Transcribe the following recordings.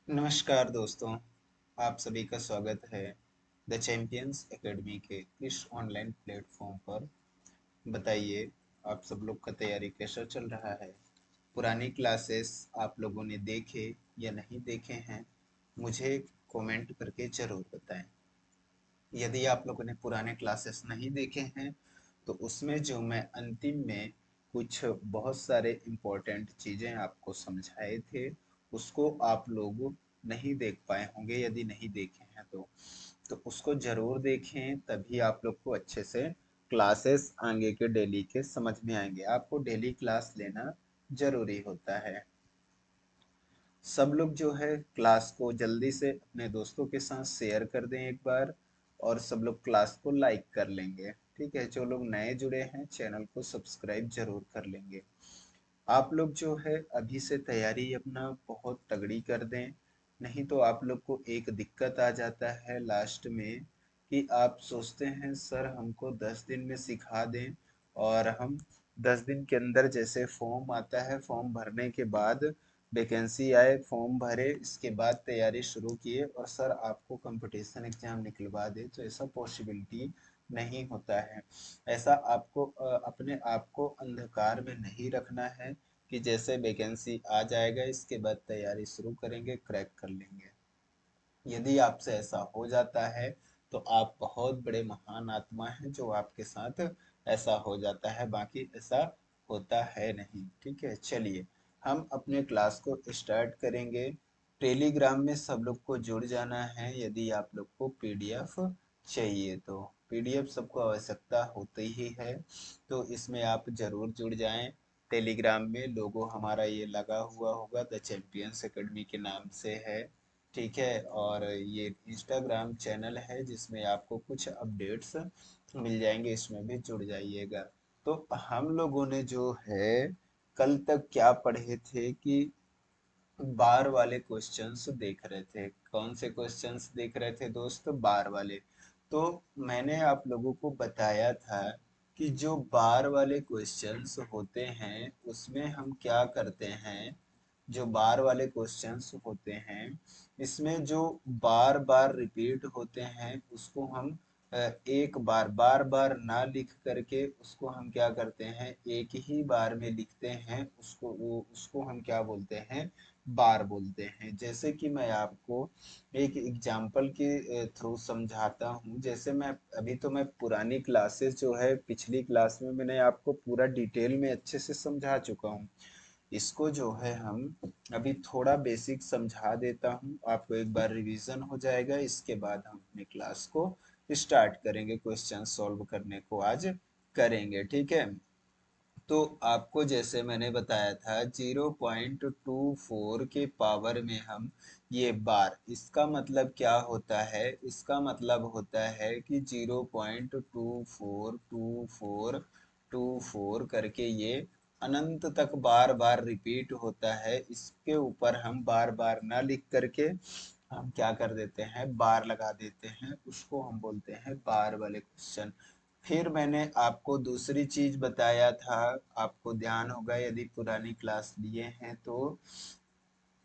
नमस्कार दोस्तों, आप सभी का स्वागत है द चैंपियंस एकेडमी के इस ऑनलाइन प्लेटफॉर्म पर। बताइए, आप सब लोग का तैयारी कैसा चल रहा है? पुरानी क्लासेस आप लोगों ने देखे या नहीं देखे हैं? मुझे कमेंट करके ज़रूर बताएं। यदि आप लोगों ने पुराने क्लासेस नहीं देखे हैं तो उसमें जो मैं अंतिम में कुछ बहुत सारे इम्पोर्टेंट चीज़ें आपको समझाए थे उसको आप लोग नहीं देख पाए होंगे। यदि नहीं देखे हैं तो उसको ज़रूर देखें, तभी आप लोग को अच्छे से क्लासेस आगे के डेली के समझ में आएंगे। आपको डेली क्लास लेना ज़रूरी होता है। सब लोग जो है क्लास को जल्दी से अपने दोस्तों के साथ शेयर कर दें एक बार, और सब लोग क्लास को लाइक कर लेंगे। ठीक है, जो लोग नए जुड़े हैं चैनल को सब्सक्राइब जरूर कर लेंगे। आप लोग जो है अभी से तैयारी अपना बहुत तगड़ी कर दें, नहीं तो आप लोग को एक दिक्कत आ जाता है लास्ट में कि आप सोचते हैं सर हमको 10 दिन में सिखा दें, और हम 10 दिन के अंदर जैसे फॉर्म आता है, फॉर्म भरने के बाद वैकेंसी आए, फॉर्म भरे, इसके बाद तैयारी शुरू किए और सर आपको कंपटीशन एग्जाम निकलवा दे, तो ऐसा पॉसिबिलिटी नहीं होता है। ऐसा आपको अपने आप को अंधकार में नहीं रखना है कि जैसे वैकेंसी आ जाएगा इसके बाद तैयारी शुरू करेंगे, क्रैक कर लेंगे। यदि आपसे ऐसा हो जाता है तो आप बहुत बड़े महान आत्मा हैं जो आपके साथ ऐसा हो जाता है, बाकी ऐसा होता है नहीं। ठीक है, चलिए हम अपने क्लास को स्टार्ट करेंगे। टेलीग्राम में सब लोग को जुड़ जाना है यदि आप लोग को पीडीएफ चाहिए तो। पीडीएफ सबको आवश्यकता होती ही है, तो इसमें आप जरूर जुड़ जाएं। टेलीग्राम में लोगो हमारा ये लगा हुआ होगा, द चैंपियंस एकेडमी के नाम से है। ठीक है, और ये इंस्टाग्राम चैनल है जिसमें आपको कुछ अपडेट्स मिल जाएंगे, इसमें भी जुड़ जाइएगा। तो हम लोगों ने जो है कल तक क्या पढ़े थे कि बार वाले क्वेश्चंस देख रहे थे। कौन से क्वेश्चंस देख रहे थे दोस्त? बार वाले। तो मैंने आप लोगों को बताया था कि जो बार वाले क्वेश्चंस होते हैं उसमें हम क्या करते हैं। जो बार वाले क्वेश्चंस होते हैं इसमें जो बार बार रिपीट होते हैं उसको हम एक बार बार बार ना लिख करके उसको हम क्या करते हैं, एक ही बार में लिखते हैं। उसको हम क्या बोलते हैं, बार बोलते हैं। जैसे कि मैं आपको एक एग्जाम्पल के थ्रू समझाता हूँ। जैसे मैं अभी तो मैं पुरानी क्लासेस जो है पिछली क्लास में मैंने आपको पूरा डिटेल में अच्छे से समझा चुका हूँ। इसको जो है हम अभी थोड़ा बेसिक समझा देता हूँ, आपको एक बार रिवीजन हो जाएगा। इसके बाद हम अपने क्लास को स्टार्ट करेंगे, क्वेश्चन सॉल्व करने को आज करेंगे। ठीक है, तो आपको जैसे मैंने बताया था 0.24 के पावर में हम ये बार, इसका मतलब क्या होता है? इसका मतलब होता है कि 0.242424 करके ये अनंत तक बार बार रिपीट होता है। इसके ऊपर हम बार बार ना लिख करके हम क्या कर देते हैं, बार लगा देते हैं, उसको हम बोलते हैं बार वाले क्वेश्चन। फिर मैंने आपको दूसरी चीज बताया था, आपको ध्यान होगा यदि पुरानी क्लास लिए हैं तो,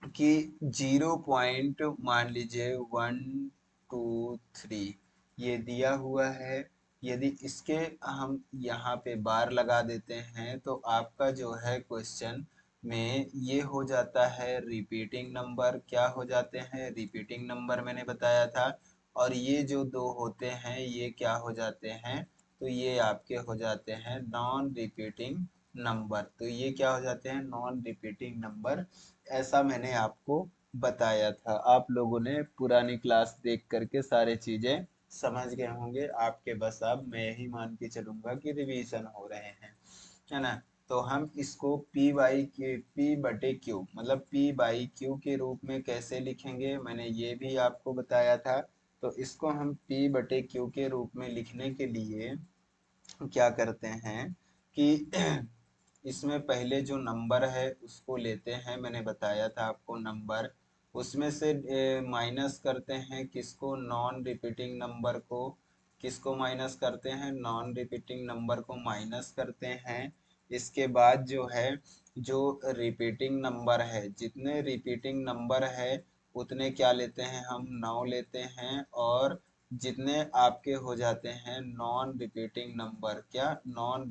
कि 0 पॉइंट मान लीजिए 1 2 3 ये दिया हुआ है। यदि इसके हम यहाँ पे बार लगा देते हैं तो आपका जो है क्वेश्चन में ये हो जाता है रिपीटिंग नंबर। क्या हो जाते हैं? रिपीटिंग नंबर मैंने बताया था। और ये जो दो होते हैं ये क्या हो जाते हैं, तो ये आपके हो जाते हैं नॉन रिपीटिंग नंबर। तो ये क्या हो जाते हैं, नॉन रिपीटिंग नंबर। ऐसा मैंने आपको बताया था। आप लोगों ने पुरानी क्लास देख करके सारे चीजें समझ गए होंगे। आपके बस अब मैं यही मान के चलूंगा कि रिवीजन हो रहे हैं, है ना? तो हम इसको पी बटे क्यू, मतलब पी बाई क्यू के रूप में कैसे लिखेंगे मैंने ये भी आपको बताया था। तो इसको हम पी बटे क्यू के रूप में लिखने के लिए क्या करते हैं कि इसमें पहले जो नंबर है उसको लेते हैं, मैंने बताया था आपको नंबर। उसमें से माइनस करते हैं किसको, नॉन रिपीटिंग नंबर को। किसको माइनस करते हैं, नॉन रिपीटिंग नंबर को माइनस करते हैं। इसके बाद जो है, जो रिपीटिंग नंबर है, जितने रिपीटिंग नंबर है उतने क्या लेते हैं हम 9 लेते हैं, और जितने आपके हो जाते हैं नॉन रिपीटिंग नंबर, क्या नॉन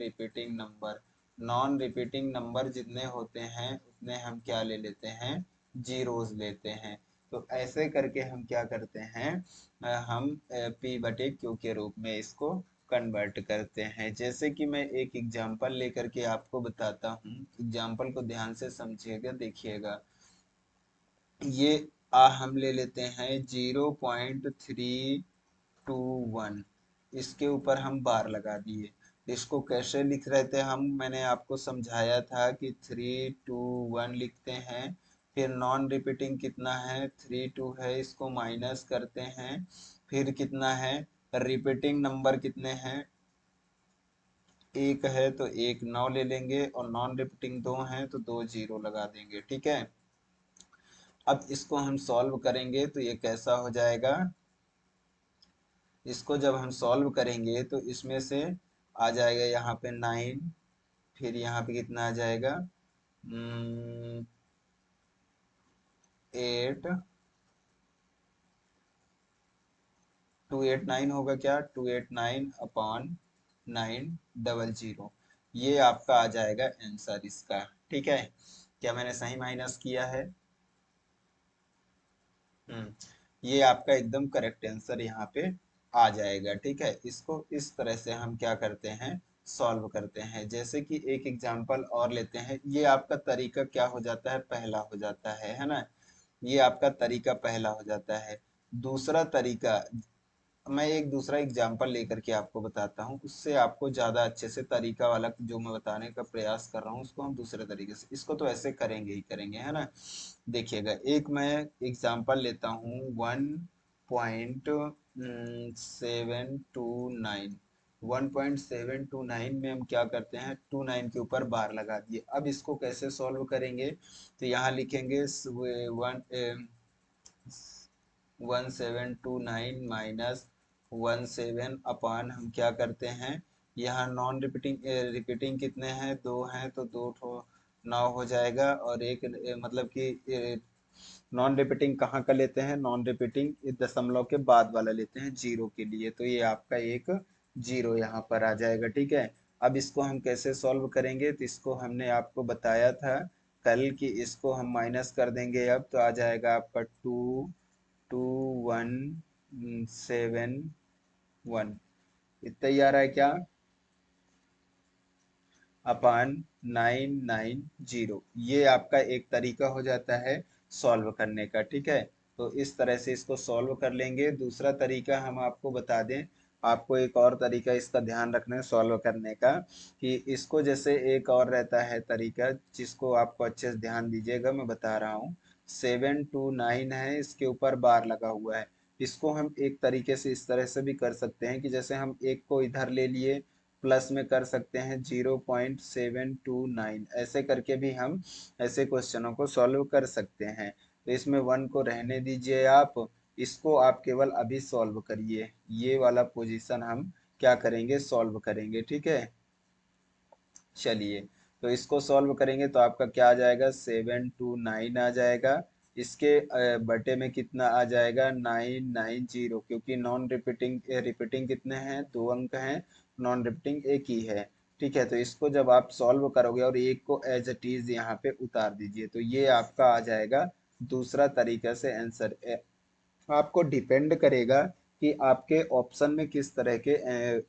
रिपीटिंग नंबर जितने होते हैं उतने हम क्या ले लेते हैं, जीरोस लेते हैं। तो ऐसे करके हम क्या करते हैं, हम पी बटे क्यू के रूप में इसको कन्वर्ट करते हैं। जैसे कि मैं एक एग्जांपल लेकर के आपको बताता हूँ, एग्जांपल को ध्यान से समझिएगा, देखिएगा। ये हम ले लेते हैं 0.321, इसके ऊपर हम बार लगा दिए। इसको कैसे लिख रहे थे हम, मैंने आपको समझाया था कि 321 लिखते हैं, फिर नॉन रिपीटिंग कितना है 32 है, इसको माइनस करते हैं, फिर कितना है रिपीटिंग नंबर कितने हैं, एक है तो एक 9 ले लेंगे, और नॉन रिपीटिंग 2 हैं तो 2 जीरो लगा देंगे, ठीक है। अब इसको हम सॉल्व करेंगे तो ये कैसा हो जाएगा, इसको जब हम सॉल्व करेंगे तो इसमें से आ जाएगा यहाँ पे 9, फिर यहाँ पे कितना आ जाएगा 8, 289 होगा, क्या 289 अपॉन 900, ये आपका आ जाएगा आंसर इसका, ठीक है। क्या मैंने सही माइनस किया है? ये आपका एकदम करेक्ट आंसर यहाँ पे आ जाएगा, ठीक है। इसको इस तरह से हम क्या करते हैं, सॉल्व करते हैं। जैसे कि एक एग्जांपल और लेते हैं, ये आपका तरीका क्या हो जाता है, पहला हो जाता है ना। ये आपका तरीका पहला हो जाता है। दूसरा तरीका, मैं एक दूसरा एग्जांपल लेकर के आपको बताता हूँ, उससे आपको ज़्यादा अच्छे से तरीका वाला जो मैं बताने का प्रयास कर रहा हूँ उसको हम दूसरे तरीके से, इसको तो ऐसे करेंगे ही करेंगे, है ना। देखिएगा, एक मैं एग्जांपल लेता हूँ 1.729, 1.729 में हम क्या करते हैं, 29 के ऊपर बार लगा दिए। अब इसको कैसे सॉल्व करेंगे, तो यहाँ लिखेंगे 1729 माइनस 17 अपान, हम क्या करते हैं, यहाँ नॉन रिपीटिंग रिपीटिंग कितने हैं, 2 हैं तो 2 ठो 9 हो जाएगा, और एक मतलब कि नॉन रिपीटिंग कहाँ का लेते हैं, नॉन रिपीटिंग दशमलव के बाद वाला लेते हैं जीरो के लिए, तो ये आपका एक जीरो यहाँ पर आ जाएगा, ठीक है। अब इसको हम कैसे सॉल्व करेंगे, तो इसको हमने आपको बताया था कल कि इसको हम माइनस कर देंगे, अब तो आ जाएगा आपका 22171, इतना ही आ रहा है क्या, अपान 990, ये आपका एक तरीका हो जाता है सॉल्व करने का, ठीक है। तो इस तरह से इसको सॉल्व कर लेंगे। दूसरा तरीका हम आपको बता दें, आपको एक और तरीका इसका ध्यान रखना है सॉल्व करने का, कि इसको जैसे एक और रहता है तरीका जिसको आपको अच्छे से ध्यान दीजिएगा, मैं बता रहा हूँ। 729 है, इसके ऊपर बार लगा हुआ है। इसको हम एक तरीके से इस तरह से भी कर सकते हैं कि जैसे हम एक को इधर ले लिए, प्लस में कर सकते हैं 0.729, ऐसे करके भी हम ऐसे क्वेश्चनों को सॉल्व कर सकते हैं। तो इसमें 1 को रहने दीजिए आप, इसको आप केवल अभी सॉल्व करिए, ये वाला पोजीशन हम क्या करेंगे, सॉल्व करेंगे, ठीक है। चलिए, तो इसको सॉल्व करेंगे तो आपका क्या आ जाएगा, 729 आ जाएगा, इसके बटे में कितना आ जाएगा 990, क्योंकि नॉन रिपीटिंग रिपीटिंग कितने हैं, 2 अंक हैं, नॉन रिपीटिंग एक ही है, ठीक है। तो इसको जब आप सॉल्व करोगे और एक को एज इट इज यहाँ पे उतार दीजिए, तो ये आपका आ जाएगा दूसरा तरीका से आंसर। आपको डिपेंड करेगा कि आपके ऑप्शन में किस तरह के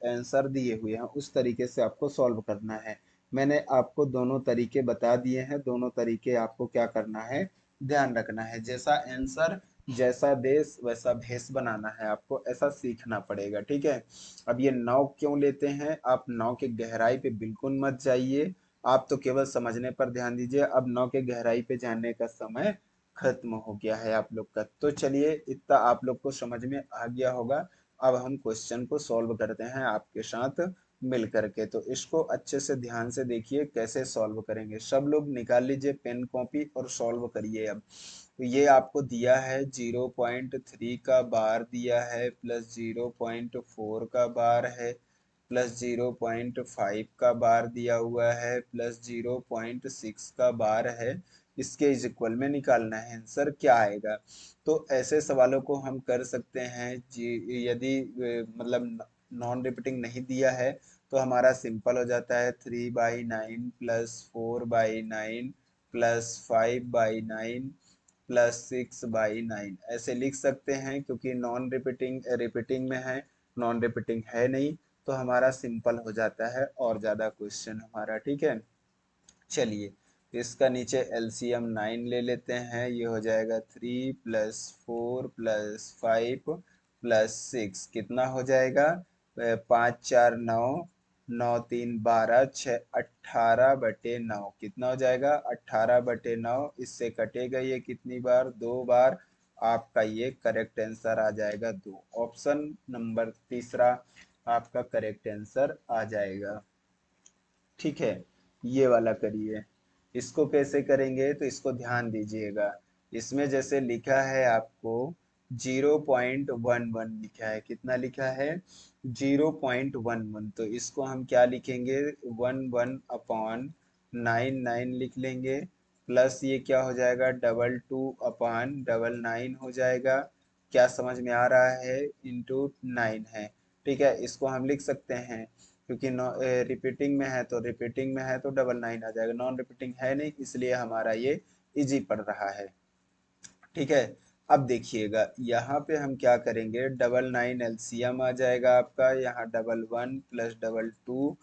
आंसर दिए हुए हैं, उस तरीके से आपको सॉल्व करना है। मैंने आपको दोनों तरीके बता दिए हैं, दोनों तरीके आपको क्या करना है, ध्यान रखना है। जैसा आंसर जैसा देश वैसा भेष बनाना है, आपको ऐसा सीखना पड़ेगा, ठीक है। अब ये 9 क्यों लेते हैं, आप 9 के गहराई पे बिल्कुल मत जाइए, आप तो केवल समझने पर ध्यान दीजिए। अब 9 के गहराई पे जानने का समय खत्म हो गया है आप लोग का। तो चलिए, इतना आप लोग को समझ में आ गया होगा। अब हम क्वेश्चन को सॉल्व करते हैं आपके साथ मिल करके। तो इसको अच्छे से ध्यान से देखिए कैसे सॉल्व करेंगे। सब लोग निकाल लीजिए पेन कॉपी और सॉल्व करिए। अब तो ये आपको दिया है 0.3 का बार दिया है, प्लस 0.4 का बार है, प्लस 0.5 का बार दिया हुआ है, प्लस 0.6 का बार है, इसके इज इक्वल में निकालना है आंसर क्या आएगा। तो ऐसे सवालों को हम कर सकते हैं जी, यदि मतलब नॉन रिपीटिंग नहीं दिया है तो हमारा सिंपल हो जाता है 3/9 प्लस 4/9 प्लस 5/9 प्लस 6/9 ऐसे लिख सकते हैं, क्योंकि नॉन रिपीटिंग रिपीटिंग में है, नॉन रिपीटिंग है नहीं, तो हमारा सिंपल हो जाता है और ज्यादा क्वेश्चन हमारा। ठीक है, चलिए इसका नीचे एलसीएम 9 ले लेते हैं। ये हो जाएगा 3+4+5+6 कितना हो जाएगा, 5×4=9, 9×3=12, 18/9 कितना हो जाएगा, 18/9। इससे कटेगा ये कितनी बार, 2 बार। आपका ये करेक्ट आंसर आ जाएगा 2। ऑप्शन नंबर तीसरा आपका करेक्ट आंसर आ जाएगा। ठीक है, ये वाला करिए। इसको कैसे करेंगे तो इसको ध्यान दीजिएगा। इसमें जैसे लिखा है आपको 0.11 लिखा है, कितना लिखा है 0.11, तो इसको हम क्या लिखेंगे 11/9 लिख लेंगे। प्लस ये क्या हो जाएगा 22/9 हो जाएगा। क्या समझ में आ रहा है, इंटू 9 है। ठीक है, इसको हम लिख सकते हैं, क्योंकि रिपीटिंग में है तो रिपीटिंग में है तो 99 आ जाएगा, नॉन रिपीटिंग है नहीं, इसलिए हमारा ये इजी पड़ रहा है। ठीक है, अब देखिएगा यहाँ पे हम क्या करेंगे, 99 एलसीएम आ जाएगा आपका, यहाँ 11 प्लस 22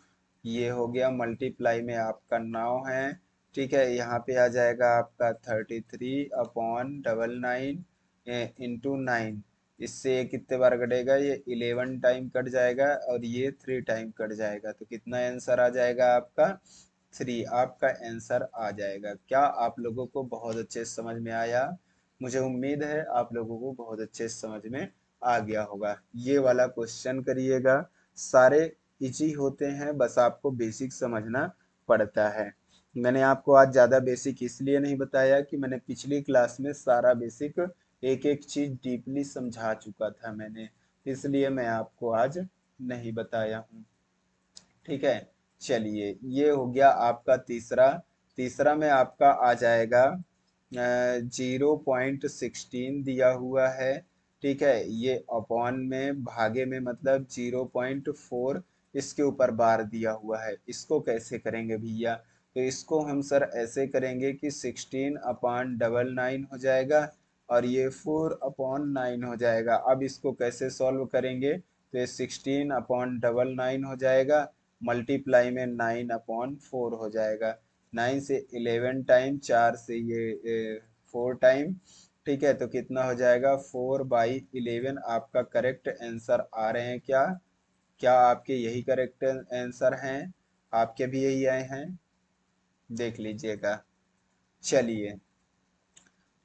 ये हो गया, मल्टीप्लाई में आपका 9 है। ठीक है, यहाँ पे आ जाएगा आपका 33/99 इंटू 9। इससे ये कितने बार कटेगा, ये 11 टाइम कट जाएगा और ये 3 टाइम कट जाएगा, तो कितना आंसर आ जाएगा आपका 3। आपका आंसर आ जाएगा। क्या आप लोगों को बहुत अच्छे से समझ में आया, मुझे उम्मीद है आप लोगों को बहुत अच्छे से समझ में आ गया होगा। ये वाला क्वेश्चन करिएगा, सारे इजी होते हैं, बस आपको बेसिक समझना पड़ता है। मैंने आपको आज ज़्यादा बेसिक इसलिए नहीं बताया कि मैंने पिछली क्लास में सारा बेसिक एक एक चीज़ डीपली समझा चुका था मैंने, इसलिए मैं आपको आज नहीं बताया हूँ। ठीक है, चलिए ये हो गया आपका तीसरा। तीसरा में आपका आ जाएगा 0.16 दिया हुआ है। ठीक है, ये अपॉन में भागे में मतलब 0.4 इसके ऊपर बार दिया हुआ है। इसको कैसे करेंगे भैया, तो इसको हम सर ऐसे करेंगे कि 16/99 हो जाएगा और ये 4/9 हो जाएगा। अब इसको कैसे सॉल्व करेंगे, तो ये 16/99 हो जाएगा, मल्टीप्लाई में 9/4 हो जाएगा। 9 से 11 टाइम, 4 से ये 4 टाइम। ठीक है, तो कितना हो जाएगा 4/11। आपका करेक्ट आंसर आ रहे हैं क्या, क्या आपके यही करेक्ट आंसर हैं, आपके भी यही आए हैं, देख लीजिएगा। चलिए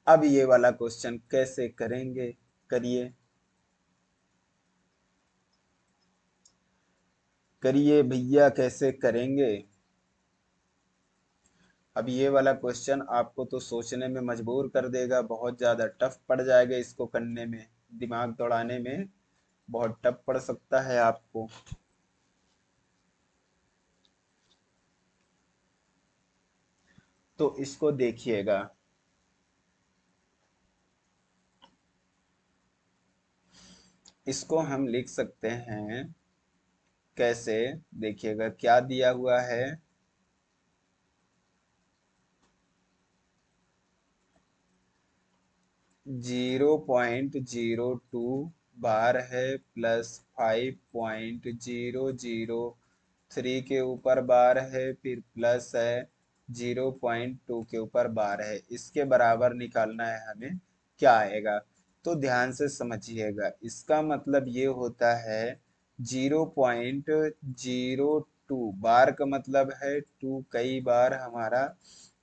अब ये वाला क्वेश्चन कैसे करेंगे, करिए करिए भैया, कैसे करेंगे। अब ये वाला क्वेश्चन आपको तो सोचने में मजबूर कर देगा, बहुत ज्यादा टफ पड़ जाएगा इसको करने में, दिमाग दौड़ाने में बहुत टफ पड़ सकता है आपको। तो इसको देखिएगा, इसको हम लिख सकते हैं कैसे, देखिएगा क्या दिया हुआ है, 0.02 बार है प्लस 5.003 के ऊपर बार है, फिर प्लस है 0.2 के ऊपर बार है। इसके बराबर निकालना है हमें, क्या आएगा, तो ध्यान से समझिएगा। इसका मतलब ये होता है 0.02 बार का मतलब है 2 कई बार हमारा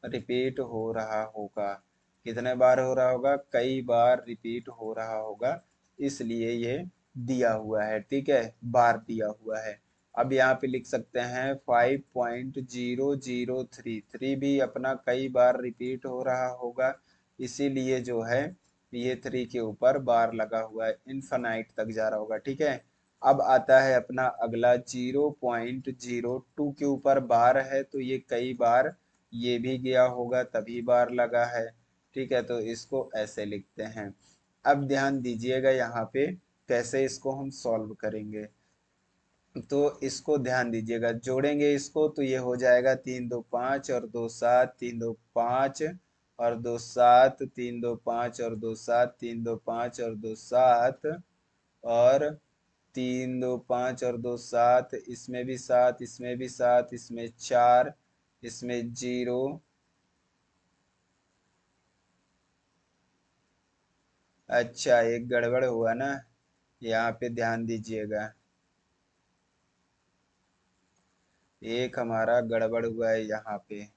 रिपीट हो रहा होगा। कितने बार हो रहा होगा, कई बार रिपीट हो रहा होगा, इसलिए ये दिया हुआ है। ठीक है, बार दिया हुआ है। अब यहाँ पे लिख सकते हैं 5.003, 3 भी अपना कई बार रिपीट हो रहा होगा, इसीलिए जो है ये 3 के ऊपर बार लगा हुआ है, इनफाइनाइट तक जा रहा होगा। ठीक है, अब आता है अपना अगला 0.02 के ऊपर बार है, तो ये कई बार ये भी गया होगा तभी बार लगा है। ठीक है, तो इसको ऐसे लिखते हैं। अब ध्यान दीजिएगा यहाँ पे कैसे इसको हम सॉल्व करेंगे। तो इसको ध्यान दीजिएगा, जोड़ेंगे इसको तो ये हो जाएगा 3 2 5 और 2 7, 3 2 5 और 2 7, 3 2 5 और 2 7, 3 2 5 और 2 7 और 3 2 5 और 2 7, इसमें भी 7, इसमें भी 7, इसमें 4, इसमें 0। अच्छा, एक गड़बड़ हुआ ना, यहाँ पे ध्यान दीजिएगा। एक हमारा गड़बड़ हुआ है यहाँ पे।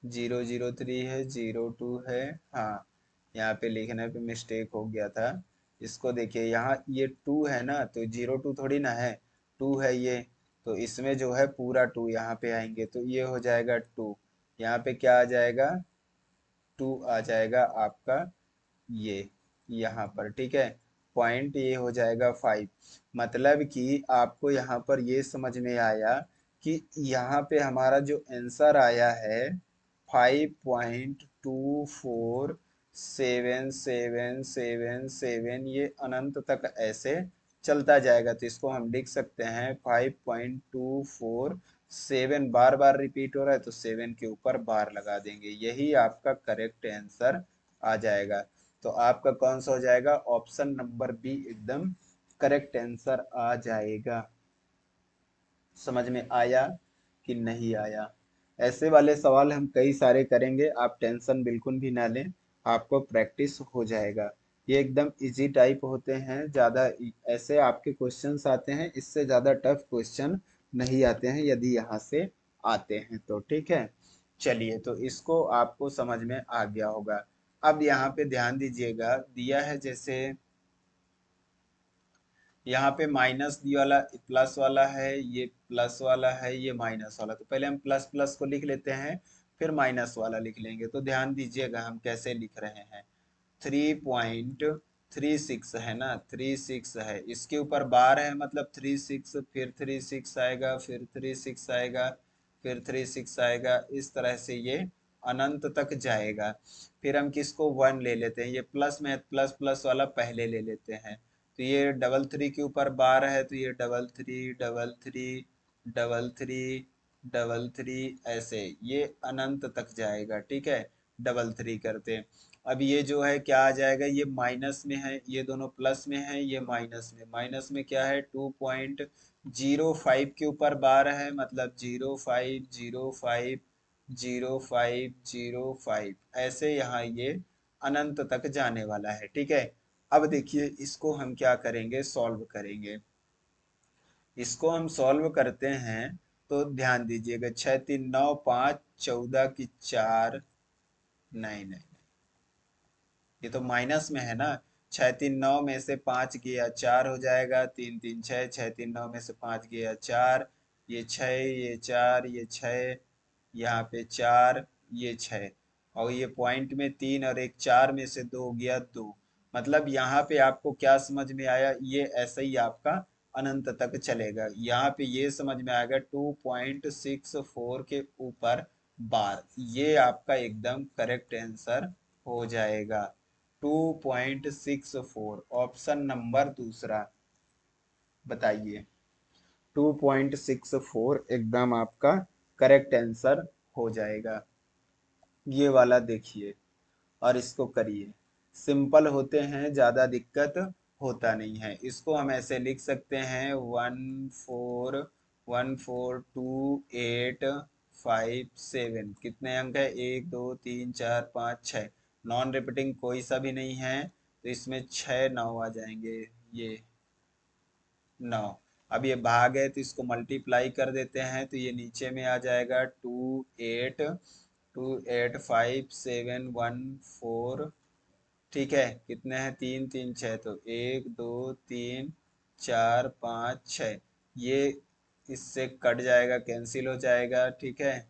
003 है, 02 है। हाँ, यहाँ पे लिखने पे मिस्टेक हो गया था। इसको देखिए, यहाँ ये 2 है ना, तो 02 थोड़ी ना है, 2 है ये। तो इसमें जो है पूरा 2 यहाँ पे आएंगे, तो ये हो जाएगा 2। यहाँ पे क्या आ जाएगा, 2 आ जाएगा आपका ये यहाँ पर। ठीक है, पॉइंट ये हो जाएगा 5। मतलब कि आपको यहाँ पर ये समझ में आया कि यहाँ पे हमारा जो आंसर आया है 5.2477777, ये अनंत तक ऐसे चलता जाएगा। तो इसको हम लिख सकते हैं 5.247, बार बार रिपीट हो रहा है तो 7 के ऊपर बार लगा देंगे, यही आपका करेक्ट आंसर आ जाएगा। तो आपका कौन सा हो जाएगा, ऑप्शन नंबर बी एकदम करेक्ट आंसर आ जाएगा। समझ में आया कि नहीं आया? ऐसे वाले सवाल हम कई सारे करेंगे, आप टेंशन बिल्कुल भी ना लें, आपको प्रैक्टिस हो जाएगा। ये एकदम इजी टाइप होते हैं, ज़्यादा ऐसे आपके क्वेश्चंस आते हैं, इससे ज़्यादा टफ क्वेश्चन नहीं आते हैं यदि यहाँ से आते हैं तो। ठीक है, चलिए, तो इसको आपको समझ में आ गया होगा। अब यहाँ पे ध्यान दीजिएगा, दिया है जैसे यहाँ पे माइनस दी वाला प्लस वाला है, ये प्लस वाला है, ये माइनस वाला। तो पहले हम प्लस प्लस को लिख लेते हैं, फिर माइनस वाला लिख लेंगे। तो ध्यान दीजिएगा हम कैसे लिख रहे हैं। 3.36 है ना, 36 है, इसके ऊपर बार है मतलब 36, फिर 36 आएगा, फिर 36 आएगा, फिर 36 आएगा, इस तरह से ये अनंत तक जाएगा। फिर हम किसको 1 ले लेते हैं, ये प्लस में प्लस प्लस वाला पहले ले लेते हैं। तो ये 33 के ऊपर बार है, तो ये 33 33 33 ऐसे ये अनंत तक जाएगा। ठीक है, 33 करते। अब ये जो है क्या आ जाएगा, ये माइनस में है, ये दोनों प्लस में है, ये माइनस में। माइनस में क्या है, 2.05 के ऊपर बार है, मतलब 05 ऐसे यहाँ ये अनंत तक जाने वाला है। ठीक है, अब देखिए इसको हम क्या करेंगे, सॉल्व करेंगे। इसको हम सॉल्व करते हैं तो ध्यान दीजिएगा, 6 3 9 5 14 की 4, नहीं नहीं, ये तो माइनस में है ना। 6 3 9 में से 5 गया 4 हो जाएगा, 3 3 6, 6 3 9 में से 5 गया 4, ये 6, ये 4, ये 6, यहाँ पे 4, ये 6, और ये पॉइंट में 3 और एक 4 में से 2 गया 2। मतलब यहाँ पे आपको क्या समझ में आया, ये ऐसा ही आपका अनंत तक चलेगा। यहाँ पे ये समझ में आएगा 2.64 के ऊपर बार, ये आपका एकदम करेक्ट आंसर हो जाएगा। 2.64, ऑप्शन नंबर दूसरा, बताइए। 2.64 एकदम आपका करेक्ट आंसर हो जाएगा। ये वाला देखिए और इसको करिए, सिंपल होते हैं, ज़्यादा दिक्कत होता नहीं है। इसको हम ऐसे लिख सकते हैं, 1414287, कितने अंक है, 1 2 3 4 5 6, नॉन रिपीटिंग कोई सा भी नहीं है, तो इसमें 6 9 आ जाएंगे, ये 9। अब ये भाग है तो इसको मल्टीप्लाई कर देते हैं, तो ये नीचे में आ जाएगा 28285714। ठीक है, कितने हैं, 3 3 6, तो 1 2 3 4 5 6, ये इससे कट जाएगा, कैंसिल हो जाएगा। ठीक है,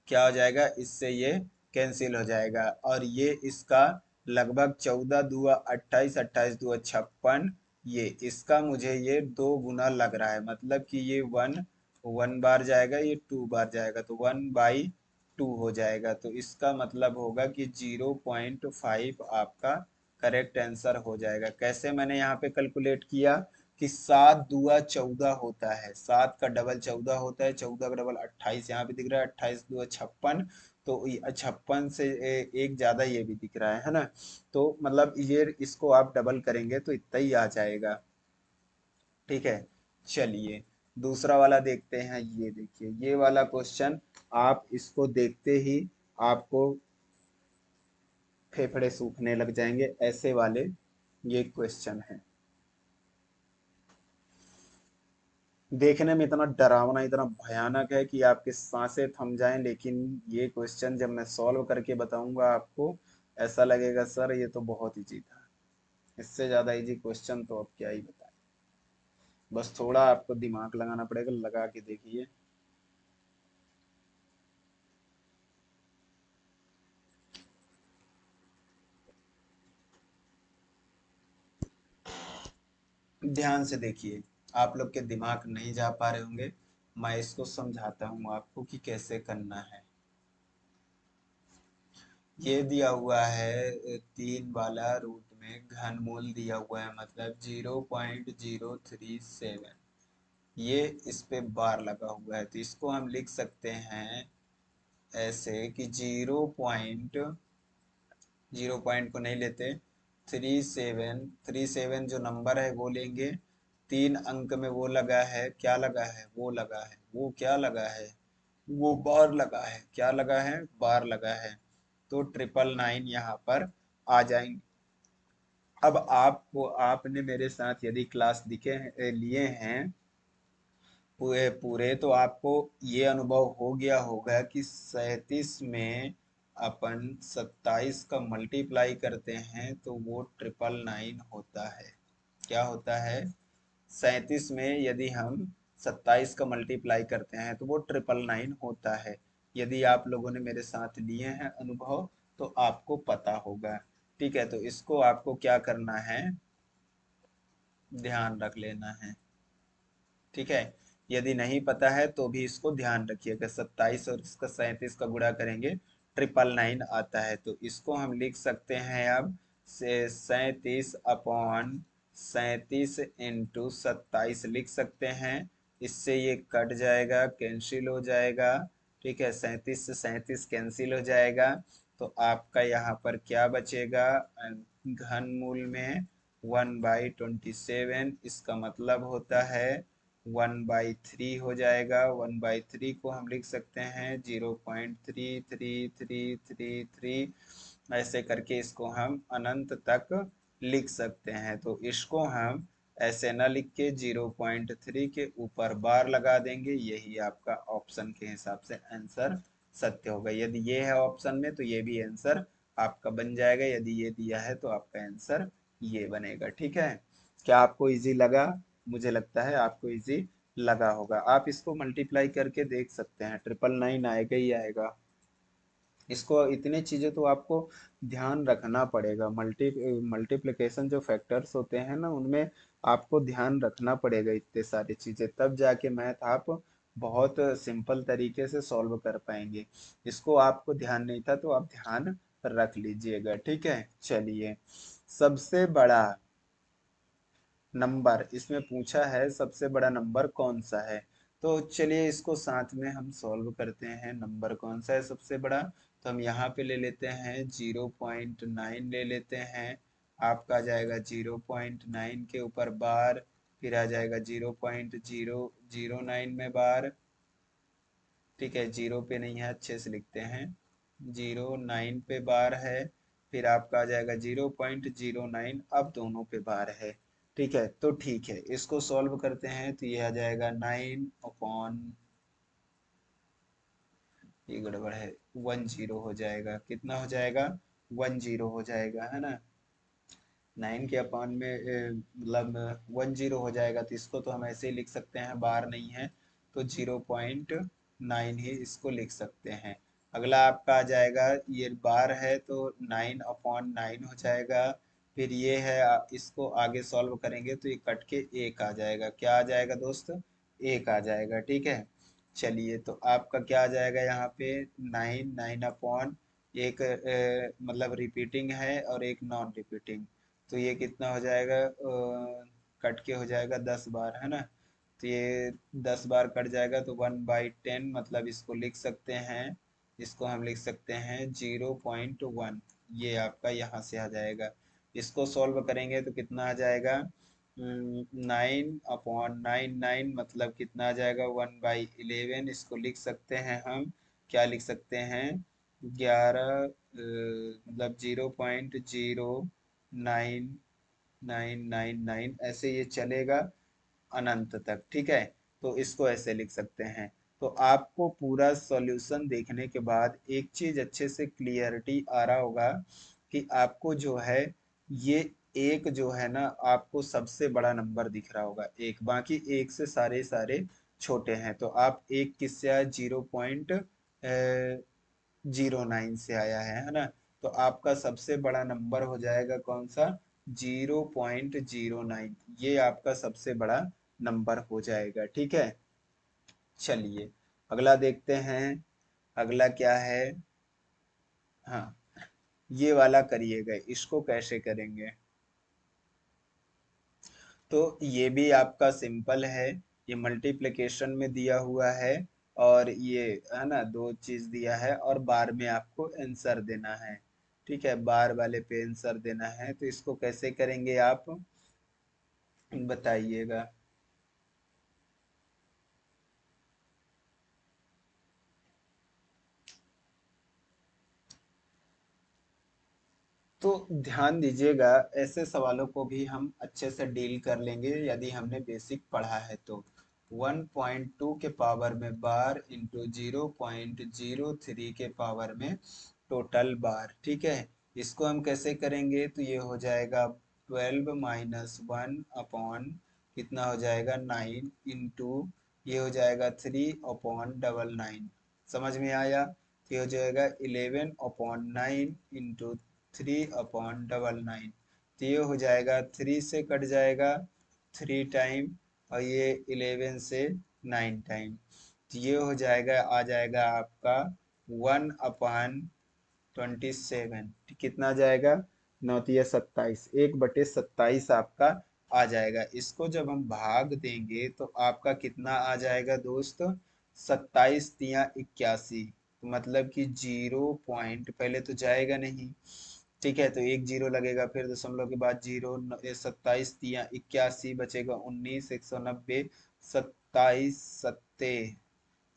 क्या हो जाएगा, इससे ये कैंसिल हो जाएगा, और ये इसका लगभग 14 दूआ 28, 28 दूआ 56, ये इसका मुझे ये 2 गुना लग रहा है, मतलब कि ये 1 1 बार जाएगा, ये 2 बार जाएगा, तो 1/2 हो जाएगा। तो इसका मतलब होगा कि 0.5 आपका करेक्ट आंसर हो जाएगा। कैसे मैंने यहाँ पे कैलकुलेट किया कि 7 दूआ 14 होता है, 7 का डबल 14 होता है, 14 का डबल 28 यहाँ पे दिख रहा है, 28 दूआ 56, तो 56 से एक ज्यादा ये भी दिख रहा है ना। तो मतलब ये इसको आप डबल करेंगे तो इतना ही आ जाएगा। ठीक है, चलिए दूसरा वाला देखते हैं। ये देखिए, ये वाला क्वेश्चन आप इसको देखते ही आपको फेफड़े सूखने लग जाएंगे, ऐसे वाले ये क्वेश्चन है। देखने में इतना डरावना, इतना भयानक है कि आपकी सांसें थम जाएं, लेकिन ये क्वेश्चन जब मैं सॉल्व करके बताऊंगा आपको, ऐसा लगेगा सर ये तो बहुत इजी था। इससे ज्यादा इजी क्वेश्चन तो अब क्या ही बताएं। बस थोड़ा आपको दिमाग लगाना पड़ेगा, लगा के देखिए। ध्यान से देखिए, आप लोग के दिमाग नहीं जा पा रहे होंगे, मैं इसको समझाता हूँ आपको कि कैसे करना है। ये दिया हुआ है 3 वाला रूट में घनमूल दिया हुआ है, मतलब 0.037। ये इस पे बार लगा हुआ है, तो इसको हम लिख सकते हैं ऐसे कि 0 पॉइंट को नहीं लेते, 37 जो नंबर है वो लेंगे। 3 अंक में वो लगा है, क्या लगा है, वो लगा है, वो क्या लगा है, वो बार लगा है, क्या लगा है, बार लगा है। तो 999 यहाँ पर आ जाएंगे। अब आपको, आपने मेरे साथ यदि क्लास दिखे लिए हैं पूरे पूरे, तो आपको ये अनुभव हो गया होगा कि 37 में अपन 27 का मल्टीप्लाई करते हैं तो वो 999 होता है। क्या होता है, 37 में यदि हम 27 का मल्टीप्लाई करते हैं तो वो 999 होता है। यदि आप लोगों ने मेरे साथ लिए हैं अनुभव तो आपको पता होगा। ठीक है, तो इसको आपको क्या करना है, ध्यान रख लेना है। ठीक है, यदि नहीं पता है तो भी इसको ध्यान रखिएगा। 27 और इसका 37 का गुणा करेंगे 999 आता है, तो इसको हम लिख सकते हैं अब से 37/37 इंटू 27 लिख सकते हैं। इससे ये कट जाएगा, कैंसिल हो जाएगा। ठीक है, 37 से 37 कैंसिल हो जाएगा। तो आपका यहाँ पर क्या बचेगा, घनमूल में 1/27, इसका मतलब होता है 1/3 हो जाएगा। 1/3 को हम लिख सकते हैं 0.333333, ऐसे करके इसको हम अनंत तक लिख सकते हैं। तो इसको हम ऐसे न लिख के 0.3 के ऊपर बार लगा देंगे, यही आपका ऑप्शन के हिसाब से आंसर सत्य होगा। यदि ये है ऑप्शन में तो ये भी आंसर आपका बन जाएगा, यदि ये दिया है तो आपका आंसर ये बनेगा। ठीक है, क्या आपको इजी लगा? मुझे लगता है आपको इजी लगा होगा। आप इसको मल्टीप्लाई करके देख सकते हैं, 999 आएगा ही आएगा। इसको इतनी चीजें तो आपको ध्यान रखना पड़ेगा। मल्टीप्लिकेशन जो फैक्टर्स होते हैं ना, उनमें आपको ध्यान रखना पड़ेगा इतने सारी चीजें, तब जाके मैथ आप बहुत सिंपल तरीके से सॉल्व कर पाएंगे। इसको आपको ध्यान नहीं था तो आप ध्यान रख लीजिएगा। ठीक है, चलिए सबसे बड़ा नंबर इसमें पूछा है, सबसे बड़ा नंबर कौन सा है। तो चलिए इसको साथ में हम सॉल्व करते हैं। नंबर कौन सा है सबसे बड़ा, तो हम यहाँ पे ले लेते हैं 0.9 ले लेते हैं। आपका आ जाएगा 0.9 के ऊपर बार, फिर आ जाएगा 0.009 में बार। ठीक है, जीरो पे नहीं है, अच्छे से लिखते हैं, 09 पे बार है। फिर आपका आ जाएगा 0.09, अब दोनों पे बार है। ठीक है, तो ठीक है, इसको सॉल्व करते हैं तो ये आ जाएगा 9/, ये गड़बड़ है, 10 हो जाएगा। कितना हो जाएगा, 10 हो जाएगा, है ना। 9 के अपान में मतलब 10 हो जाएगा, तो इसको तो हम ऐसे ही लिख सकते हैं, बार नहीं है तो 0.9 ही इसको लिख सकते हैं। अगला आपका आ जाएगा, ये बार है तो 9/9 हो जाएगा। फिर ये है इसको आगे सॉल्व करेंगे तो ये कट के एक आ जाएगा। क्या आ जाएगा दोस्त, एक आ जाएगा। ठीक है, चलिए तो आपका क्या आ जाएगा यहाँ पे, 9, 9 अपॉन एक मतलब रिपीटिंग है और एक नॉन रिपीटिंग, तो ये कितना हो जाएगा, कट के हो जाएगा 10 बार, है ना। तो ये 10 बार कट जाएगा तो 1/10, मतलब इसको लिख सकते हैं, इसको हम लिख सकते हैं 0.1। ये आपका यहाँ से आ जाएगा। इसको सॉल्व करेंगे तो कितना आ जाएगा, 9/9, 9 मतलब कितना आ जाएगा, 1/11। इसको लिख सकते हैं हम, क्या लिख सकते हैं, 11, मतलब 0.099999, ऐसे ये चलेगा अनंत तक। ठीक है, तो इसको ऐसे लिख सकते हैं। तो आपको पूरा सॉल्यूशन देखने के बाद एक चीज अच्छे से क्लियरिटी आ रहा होगा कि आपको जो है ये एक जो है ना, आपको सबसे बड़ा नंबर दिख रहा होगा एक, बाकी एक से सारे सारे छोटे हैं। तो आप एक किससे आया, 0.09 से आया है ना। तो आपका सबसे बड़ा नंबर हो जाएगा कौन सा, 0.09, ये आपका सबसे बड़ा नंबर हो जाएगा। ठीक है, चलिए अगला देखते हैं। अगला क्या है, हाँ ये वाला करिएगा, इसको कैसे करेंगे। तो ये भी आपका सिंपल है, ये मल्टीप्लिकेशन में दिया हुआ है, और ये है ना दो चीज दिया है, और बार में आपको आंसर देना है। ठीक है, बार वाले पे आंसर देना है, तो इसको कैसे करेंगे आप बताइएगा। तो ध्यान दीजिएगा, ऐसे सवालों को भी हम अच्छे से डील कर लेंगे यदि हमने बेसिक पढ़ा है तो। 1.2 के पावर में बार इंटू 0.03 के पावर में टोटल बार। ठीक है, इसको हम कैसे करेंगे, तो ये हो जाएगा 12 - 1 अपॉन कितना हो जाएगा 9 इंटू ये हो जाएगा 3/99। समझ में आया, तो ये हो जाएगा 11/9 इंटू 3/99। तो ये हो जाएगा, 3 से कट जाएगा 3 टाइम, और ये 11 से 9 टाइम, तो ये हो जाएगा, आ जाएगा आपका 1/27। कितना आ जाएगा, 9×27, 1/27 आपका आ जाएगा। इसको जब हम भाग देंगे तो आपका कितना आ जाएगा दोस्त, 27×81, तो मतलब कि 0 पॉइंट पहले तो जाएगा नहीं। ठीक है, तो एक जीरो लगेगा, फिर दशमलव के बाद जीरो, 27×81 बचेगा 19, 190, 27 सत्ते,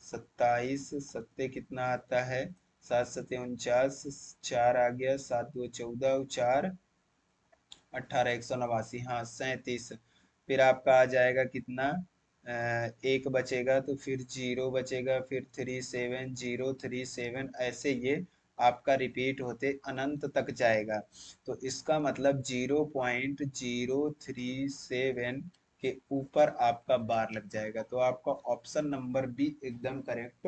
27 सत्ते कितना आता है, 7×7 = 49, चार आ गया, 7×2 = 14, चार 18, 189, हाँ 37। फिर आपका आ जाएगा कितना, एक बचेगा, तो फिर जीरो बचेगा, फिर 37, 0, 37, ऐसे ये आपका रिपीट होते अनंत तक जाएगा। तो इसका मतलब 0.037 के ऊपर आपका बार लग जाएगा, तो आपका ऑप्शन नंबर बी एकदम करेक्ट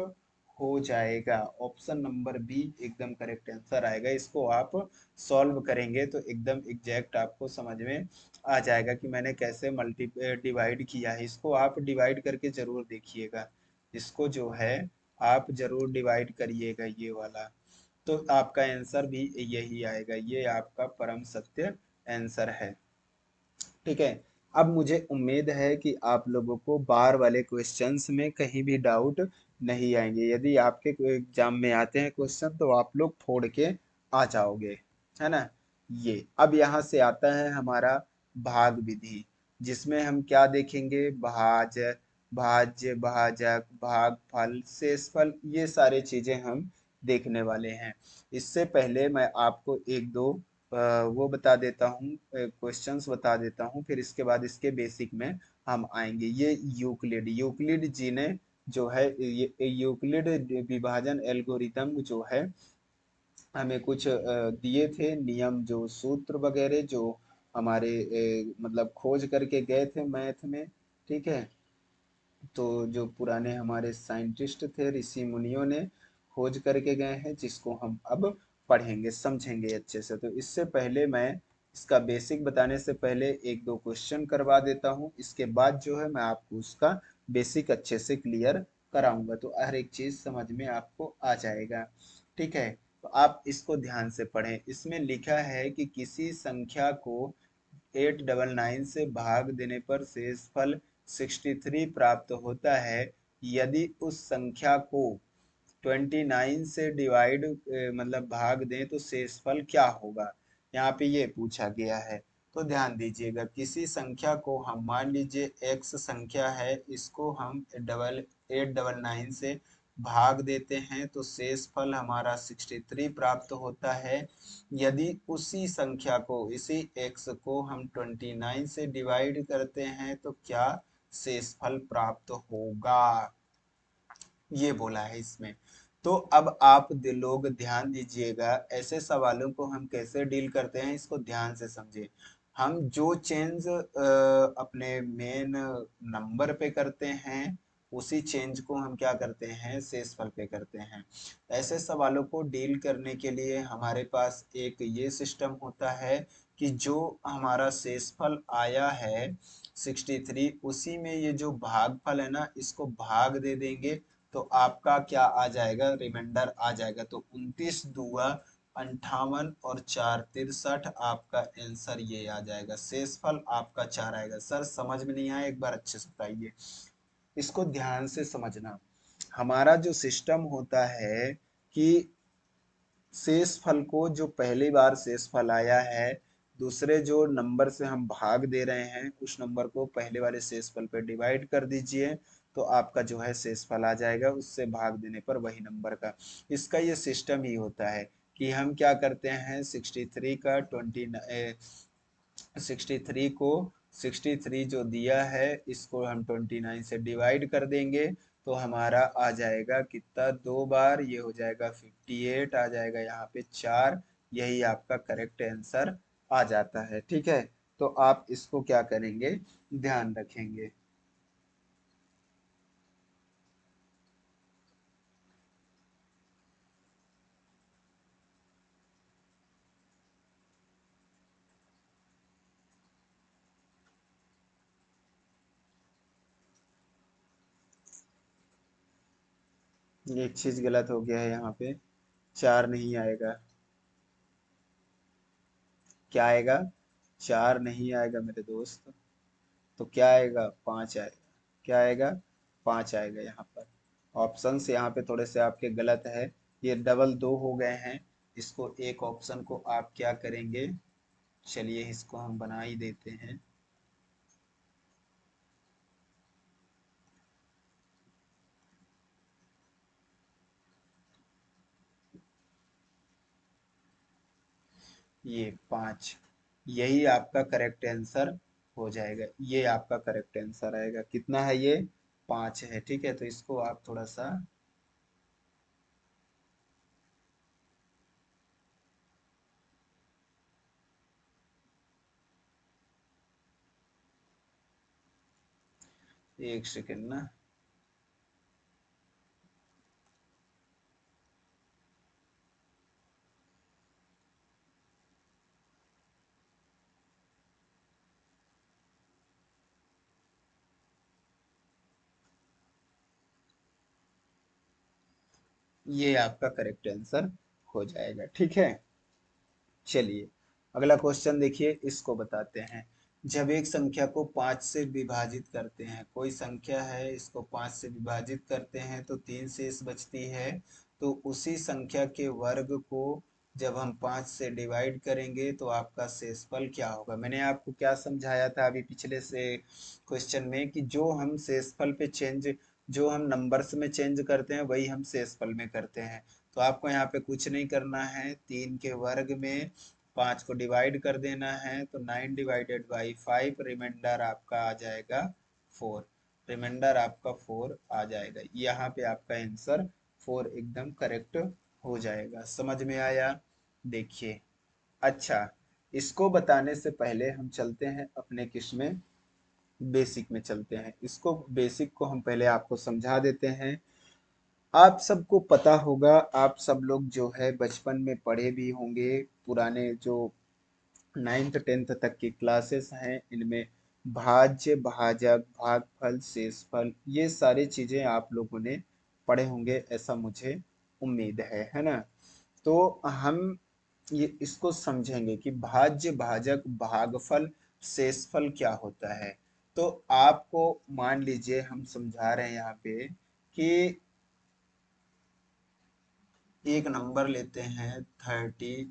हो जाएगा। ऑप्शन नंबर बी एकदम करेक्ट आंसर आएगा। इसको आप सॉल्व करेंगे तो एकदम एग्जैक्ट आपको समझ में आ जाएगा कि मैंने कैसे मल्टी डिवाइड किया है। इसको आप डिवाइड करके जरूर देखिएगा, इसको जो है आप जरूर डिवाइड करिएगा ये वाला, तो आपका आंसर भी यही आएगा। ये आपका परम सत्य आंसर है। ठीक है, अब मुझे उम्मीद है कि आप लोगों को बार वाले क्वेश्चंस में कहीं भी डाउट नहीं आएंगे। यदि आपके एग्जाम में आते हैं क्वेश्चन तो आप लोग फोड़ के आ जाओगे, है ना। ये अब यहाँ से आता है हमारा भाग विधि, जिसमें हम क्या देखेंगे, भाज्य, भाज्य भाजक, भागफल, शेषफल, ये सारी चीजें हम देखने वाले हैं। इससे पहले मैं आपको एक दो वो बता देता हूँ, क्वेश्चंस बता देता हूँ, फिर इसके बाद इसके बेसिक में हम आएंगे। ये यूक्लिड यूक्लिड जी ने जो है ये यूक्लिड विभाजन एल्गोरिथम जो है हमें कुछ दिए थे नियम, जो सूत्र वगैरह जो हमारे मतलब खोज करके गए थे मैथ में। ठीक है, तो जो पुराने हमारे साइंटिस्ट थे, ऋषि मुनियों ने खोज करके गए हैं, जिसको हम अब पढ़ेंगे समझेंगे अच्छे से। तो इससे पहले मैं इसका बेसिक बताने से पहले एक दो क्वेश्चन करवा देता हूँ, इसके बाद जो है मैं आपको उसका बेसिक अच्छे से क्लियर कराऊंगा, तो हर एक चीज समझ में आपको आ जाएगा। ठीक है, तो आप इसको ध्यान से पढ़ें। इसमें लिखा है कि किसी संख्या को 899 से भाग देने पर शेषफल 63 प्राप्त होता है। यदि उस संख्या को 29 से डिवाइड मतलब भाग दें तो शेषफल क्या होगा, यहाँ पे ये पूछा गया है। तो ध्यान दीजिएगा, किसी संख्या को हम मान लीजिए x संख्या है, इसको हम 899 से भाग देते हैं तो शेषफल हमारा 63 प्राप्त होता है। यदि उसी संख्या को, इसी x को हम 29 से डिवाइड करते हैं तो क्या शेषफल प्राप्त होगा, ये बोला है इसमें। तो अब आप लोग ध्यान दीजिएगा, ऐसे सवालों को हम कैसे डील करते हैं इसको ध्यान से समझिए। हम जो चेंज अपने मेन नंबर पे करते हैं, उसी चेंज को हम क्या करते हैं, शेषफल पे करते हैं। ऐसे सवालों को डील करने के लिए हमारे पास एक ये सिस्टम होता है कि जो हमारा शेषफल आया है 63, उसी में ये जो भागफल है ना, इसको भाग दे देंगे तो आपका क्या आ जाएगा, रिमाइंडर आ जाएगा। तो 29 दूआ 58 और 4 63, आपका आंसर ये आ जाएगा। शेषफल आपका 4 आएगा। सर समझ में नहीं आया, एक बार अच्छे से बताइए, इसको ध्यान से समझना। हमारा जो सिस्टम होता है कि शेषफल को, जो पहली बार शेषफल आया है, दूसरे जो नंबर से हम भाग दे रहे हैं उस नंबर को पहले वाले शेषफल पर डिवाइड कर दीजिए, तो आपका जो है शेषफल आ जाएगा उससे भाग देने पर वही नंबर का। इसका ये सिस्टम ही होता है कि हम क्या करते हैं, 63 का 63 को 63 जो दिया है इसको हम 29 से डिवाइड कर देंगे तो हमारा आ जाएगा कितना, 2 बार ये हो जाएगा 58, आ जाएगा यहाँ पे 4। यही आपका करेक्ट आंसर आ जाता है। ठीक है, तो आप इसको क्या करेंगे, ध्यान रखेंगे। ये एक चीज गलत हो गया है यहाँ पे, 4 नहीं आएगा। क्या आएगा, 4 नहीं आएगा मेरे दोस्त। तो क्या आएगा, 5 आएगा। क्या आएगा, 5 आएगा यहाँ पर। ऑप्शन से यहाँ पे थोड़े से आपके गलत है, ये डबल 2 हो गए हैं। इसको एक ऑप्शन को आप क्या करेंगे, चलिए इसको हम बना ही देते हैं। ये 5, यही आपका करेक्ट आंसर हो जाएगा। ये आपका करेक्ट आंसर आएगा, कितना है ये, 5 है। ठीक है, तो इसको आप थोड़ा सा, एक सेकेंड ना, ये आपका करेक्ट आंसर हो जाएगा। ठीक है, चलिए अगला क्वेश्चन देखिए, इसको बताते हैं। जब एक संख्या को 5 से विभाजित करते हैं, कोई संख्या है इसको 5 से विभाजित करते हैं तो 3 शेष बचती है। तो उसी संख्या के वर्ग को जब हम 5 से डिवाइड करेंगे तो आपका शेषफल क्या होगा। मैंने आपको क्या समझाया था अभी पिछले से क्वेश्चन में कि जो हम शेषफल पे चेंज, जो हम नंबर्स में चेंज करते हैं वही हम शेषफल में करते हैं। तो आपको यहाँ पे कुछ नहीं करना है, 3 के वर्ग में 5 को डिवाइड कर देना है तो 9 डिवाइडेड बाई 5, रिमाइंडर आपका आ जाएगा 4। रिमाइंडर आपका 4 आ जाएगा, यहाँ पे आपका आंसर 4 एकदम करेक्ट हो जाएगा। समझ में आया, देखिए। अच्छा, इसको बताने से पहले हम चलते हैं अपने किस में, बेसिक में चलते हैं। इसको बेसिक को हम पहले आपको समझा देते हैं। आप सबको पता होगा, आप सब लोग जो है बचपन में पढ़े भी होंगे, पुराने जो 9th 10th तक की क्लासेस हैं इनमें भाज्य, भाजक, भागफल, शेषफल, ये सारी चीजें आप लोगों ने पढ़े होंगे ऐसा मुझे उम्मीद है ना। तो हम ये इसको समझेंगे कि भाज्य, भाजक, भागफल, शेषफल क्या होता है। तो आपको मान लीजिए हम समझा रहे हैं यहाँ पे कि एक नंबर लेते हैं 33,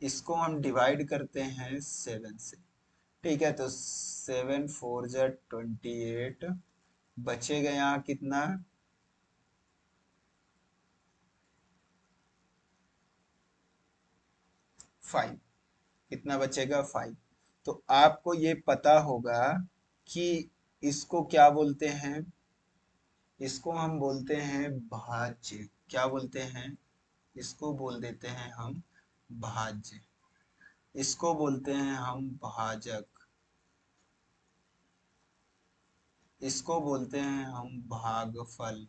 इसको हम डिवाइड करते हैं 7 से। ठीक है, तो 7 4 जा 28, बचेगा यहाँ कितना, 5। कितना बचेगा, 5। तो आपको ये पता होगा कि इसको क्या बोलते हैं, इसको हम बोलते हैं भाज्य। क्या बोलते हैं, इसको बोल देते हैं हम भाज्य, इसको बोलते हैं हम भाजक, इसको बोलते हैं हम भागफल,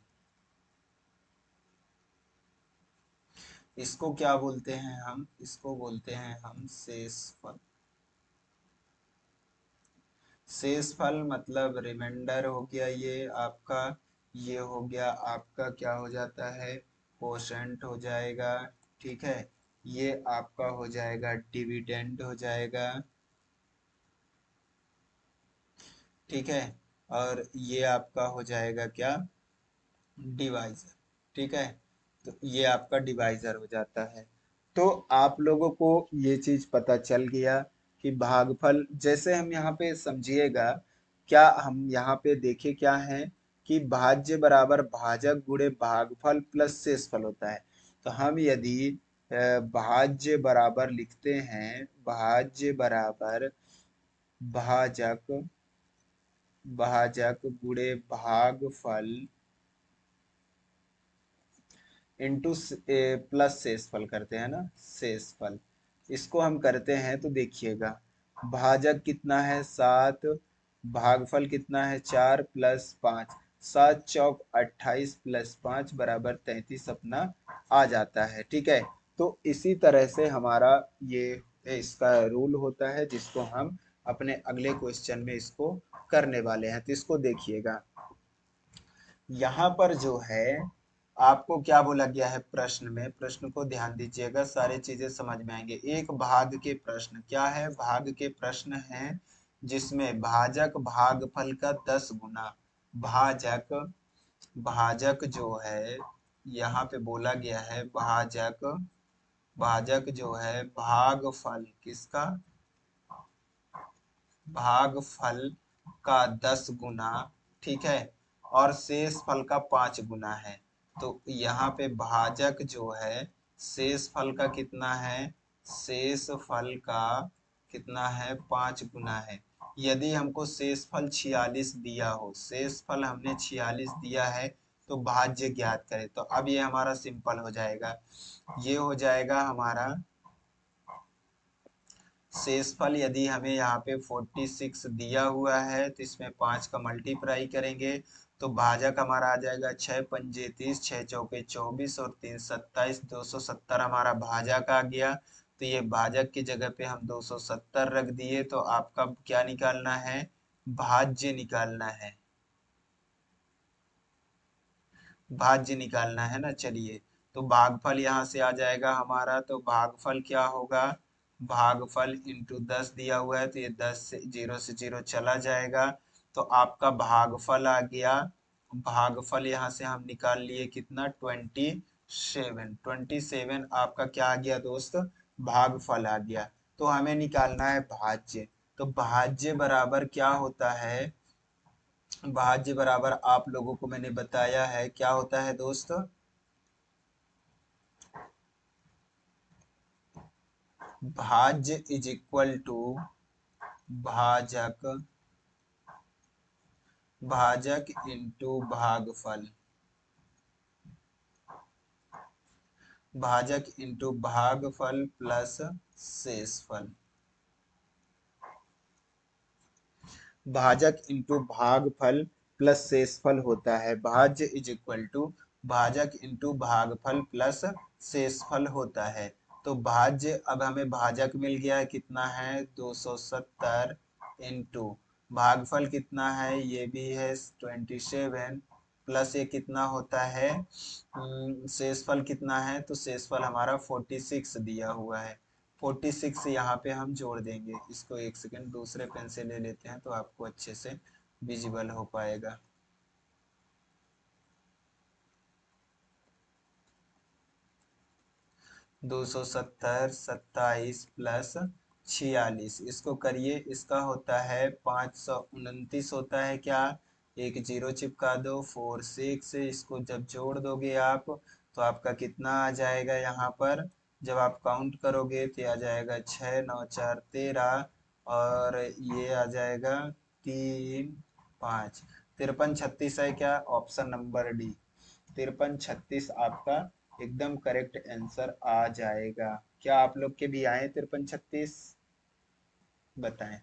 इसको क्या बोलते हैं हम, इसको बोलते हैं हम शेषफल। शेषफल मतलब रिमाइंडर हो गया ये आपका, ये हो गया आपका क्या हो जाता है, कोशेंट हो जाएगा। ठीक है, ये आपका हो जाएगा डिविडेंड हो जाएगा। ठीक है, और ये आपका हो जाएगा क्या, डिवाइजर। ठीक है, तो ये आपका डिवाइजर हो जाता है। तो आप लोगों को ये चीज पता चल गया कि भागफल, जैसे हम यहाँ पे समझिएगा, क्या हम यहाँ पे देखे क्या है कि भाज्य बराबर भाजक गुणे भागफल प्लस शेषफल होता है। तो हम यदि भाज्य बराबर लिखते हैं, भाज्य बराबर भाजक, भाजक गुणे भागफल इंटू प्लस शेषफल करते हैं ना, शेषफल, इसको हम करते हैं तो देखिएगा, भाजक कितना है 7, भागफल कितना है 4 प्लस 5, 7 चौक 28 प्लस 5 बराबर 33 अपना आ जाता है। ठीक है, तो इसी तरह से हमारा ये इसका रूल होता है, जिसको हम अपने अगले क्वेश्चन में इसको करने वाले हैं। तो इसको देखिएगा, यहाँ पर जो है आपको क्या बोला गया है प्रश्न में, प्रश्न को ध्यान दीजिएगा, सारी चीजें समझ में आएंगे। एक भाग के प्रश्न, क्या है, भाग के प्रश्न हैं जिसमें भाजक भागफल का 10 गुना, भाजक, भाजक जो है यहाँ पे बोला गया है, भाजक, भाजक जो है भागफल किसका, भागफल का 10 गुना। ठीक है, और शेष फल का 5 गुना है। तो यहाँ पे भाजक जो है शेष फल का कितना है, शेष फल का कितना है, 5 गुना है। यदि हमको शेष फल 46 दिया हो, शेष फल हमने 46 दिया है, तो भाज्य ज्ञात करें। तो अब ये हमारा सिंपल हो जाएगा, ये हो जाएगा हमारा शेषफल। यदि हमें यहाँ पे 46 दिया हुआ है तो इसमें 5 का मल्टीप्लाई करेंगे, तो भाजक हमारा आ जाएगा 6 पंजे 30, 6 चौके 24 और 3 27, 270 हमारा भाजक आ गया। तो ये भाजक की जगह पे हम 270 रख दिए। तो आपका क्या निकालना है, भाज्य निकालना है, भाज्य निकालना है ना। चलिए, तो भागफल यहाँ से आ जाएगा हमारा, तो भागफल क्या होगा, भागफल इंटू 10 दिया हुआ है, तो ये 10 से 0 चला जाएगा। तो आपका भागफल आ गया, भागफल यहाँ से हम निकाल लिए कितना, 27, 27 आपका क्या आ गया दोस्त, भागफल आ गया। तो हमें निकालना है भाज्य। तो भाज्य बराबर क्या होता है, भाज्य बराबर आप लोगों को मैंने बताया है क्या होता है दोस्त, भाज्य इज इक्वल टू भाजक, भाजक इंटू भागफल, भाजक इंटू भागफल प्लस शेषफल, भाजक इंटू भागफल प्लस शेषफल होता है। भाज्य इज इक्वल टू भाजक इंटू भागफल प्लस शेषफल होता है। तो भाज्य, अब हमें भाजक मिल गया है, कितना है 270 इंटू भागफल कितना है, ये भी है 27 प्लस ये कितना होता है, शेषफल कितना है, तो शेषफल हमारा 46 दिया हुआ है। 46 यहाँ पे हम जोड़ देंगे। इसको एक सेकंड दूसरे पेन से ले लेते हैं तो आपको अच्छे से विजिबल हो पाएगा। 270 27 प्लस 46, इसको करिए, इसका होता है 529 होता है क्या, एक जीरो चिपका दो, 46, इसको जब जोड़ दोगे आप तो आपका कितना आ जाएगा, यहाँ पर जब आप काउंट करोगे तो आ जाएगा 6 9 4 13, और ये आ जाएगा 3 5, 53 36 है क्या, ऑप्शन नंबर डी 53 36 आपका एकदम करेक्ट आंसर आ जाएगा। क्या आप लोग के भी आए 53 36, बताएं।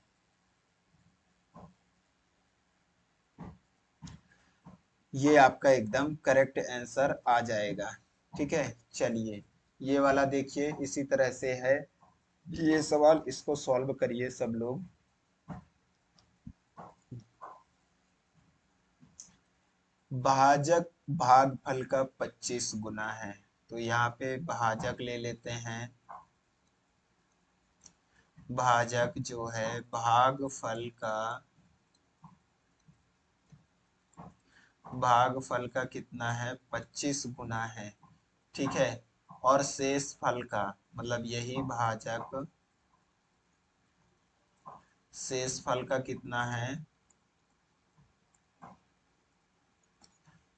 ये आपका एकदम करेक्ट आंसर आ जाएगा। ठीक है, चलिए ये वाला देखिए, इसी तरह से है ये सवाल, इसको सॉल्व करिए सब लोग। भाजक भागफल का 25 गुना है, तो यहाँ पे भाजक ले लेते हैं। भाजक जो है भागफल का कितना है, 25 गुना है। ठीक है, और शेष फल का मतलब यही भाजक शेष फल का कितना है,